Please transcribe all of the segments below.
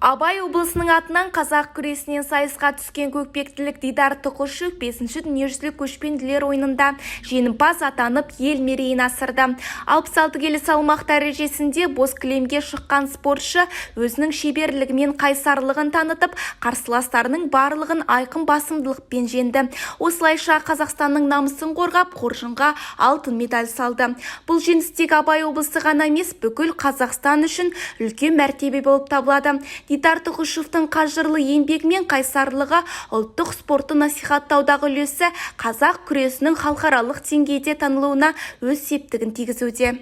Абай облысының атынан қазақ күресінен сайысқа түскен көкпектілік Дидар Тұқышев 5-ші дүниежүзілік көшпенділер ойынында жеңімпаз атанып, ел мерейін асырды. 66 келі салмақ дәрежесінде боз кілемге шыққан спортшы өзінің шеберлігімен қайсарлығын танытып, қарсыластарының барлығын айқын басымдылықпен жеңді. Осылайша Қазақстанның намысын қорғап, қоржынға алтын медаль салды. Бұл жеңіс тек Абай облысы ғана емес, бүкіл Қазақстан үшін үлкен мәртебе болып табылады. Дидар Тұқышевтың қажырлы еңбегі мен қайсарлығы ұлттық спортты насихаттаудағы үлесі қазақ күресінің халықаралық деңгейде танылуына өз септігін тигізуде.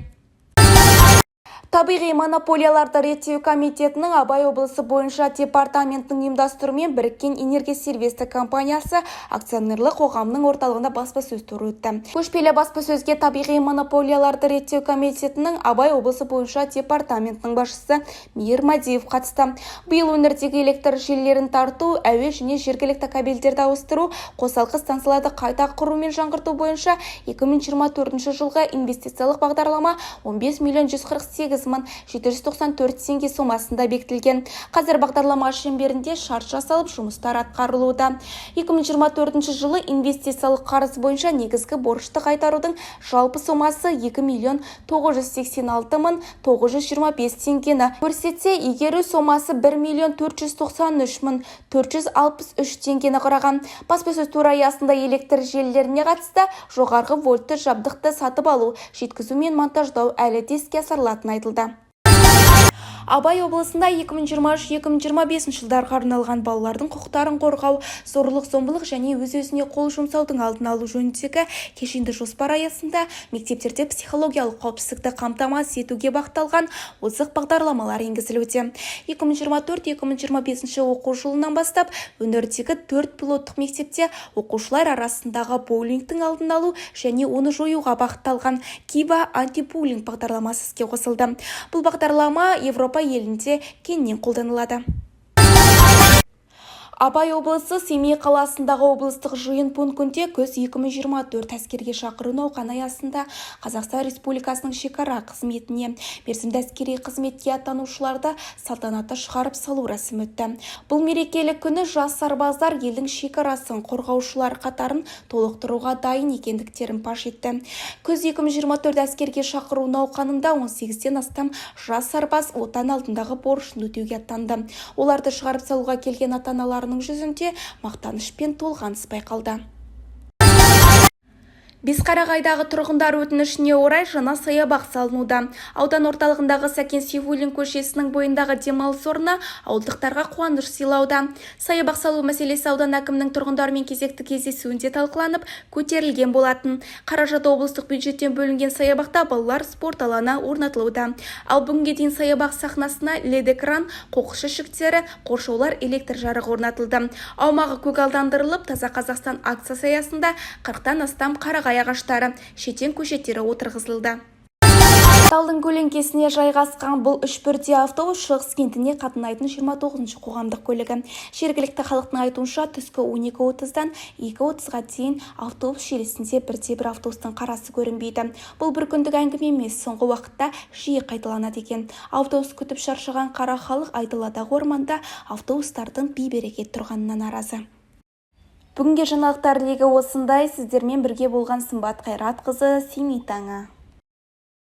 Табиғи монополияларды реттеу комитетінің Абай облысы бойынша департаментінің ұйымдастыруымен біріккен энергия сервистік компаниясы акционерлік қоғамының орталығында баспасөз туры өтті. Көшпелі баспасөзге табиғи монополияларды реттеу комитетінің Абай облысы бойынша департаментінің басшысы Мейір Мадиев қатысты. Биыл өңірдегі электр желілерін тарту, әуе және жергілікті кабельдерді ауыстыру, қосалқы станцияларды қайта құру мен жаңғырту бойынша 2024 жылға инвестициялық бағдарлама 15.148.794 теңге сомасында бекітілген. Қазір бағдарлама шеңберінде шарт жасалып, жұмыстар атқарылуда. 2024 жылы инвестициялық қарыз бойынша негізгі борышты қайтарудың жалпы сомасы 2.986.925 теңгені көрсетсе, игеру сомасы 1.493.463 теңгені құраған. Баспасөз туры аясында электр желілеріне қатысты жоғарғы вольтты жабдықты сатып алу, жеткізу мен монтаждау әлі де іске асырылатыны айтылды. Абай облысында 2023-2025 жылдарға арналған балалардың құқықтарын қорғау, зорлық-зомбылық және өз-өзіне қол жұмсаудың алдын алу жөніндегі кешенді жоспар аясында мектептерде психологиялық қауіпсіздікті қамтамасыз етуге бағытталған озық бағдарламалар енгізілуде. 2024-2025 оқу жылынан бастап өңірдегі 4 пилоттық мектепте оқушылар арасындағы буллингтің алдын алу және оны жоюға бағытталған Киба антибуллинг бағдарламасы іске қосылды. Бұл бағдарлама Европа елінде кеңінен қолданылады. Абай облысы Семей қаласындағы облыстық жиын пунктінде күз 2024 әскерге шақыру науқаны аясында Қазақстан Республикасының шекара қызметіне мерзімді әскери қызметке аттанушыларды салтанатты шығарып салу рәсімі өтті. Бұл мерекелік күні жас сарбаздар елдің шекарасын қорғаушылар қатарын толықтыруға дайын екендіктерін паш етті. Күз 2024 әскерге шақыру науқанында 18-ден астам жас сарбаз отан алдындағы борышын өтеуге аттанды. Оларды шығарып салуға келген ата-аналарының жүзінде мақтаныш пен толғаныс байқалды. Бесқарағайдағы тұрғындар өтінішіне орай жаңа саябақ салынуда. Аудан орталығындағы Сәкен Сейфуллин көшесінің бойындағы демалыс орны ауылдықтарға қуаныш сыйлауда. Саябақ салу мәселесі аудан әкімінің тұрғындармен кезекті кездесуінде талқыланып, көтерілген болатын. Қаражат облыстық бюджеттен бөлінген саябақта балалар спорт алаңы орнатылуда. Ал бүгінге дейін саябақ сахнасына LED экран, қоқыс жәшіктері, қоршаулар, электр жарығы орнатылды. Аумағы көгалдандырылып, Таза Қазақстан акциясы аясында 40-тан астам қарағай ағаштары, шетен көшеттері отырғызылды. Талдың көлеңкесіне жайғасқан бұл үш бірдей автобус Шығыс кентіне қатынайтын 29-ші қоғамдық көлігі. Жергілікті халықтың айтуынша түскі 12:30-дан 2:30-ға дейін автобус желісінде бірде-бір автобустың қарасы көрінбейді. Бұл бір күндік әңгіме емес, соңғы уақытта жиі қайталанады екен. Автобус күтіп шаршаған қара халық айдаладағы орманда автобустардың бей-берекет тұрғанына наразы. Бүгінге жаңалықтар легі осындай. Сіздермен бірге болған Сымбат Қайратқызы, Семей таңы.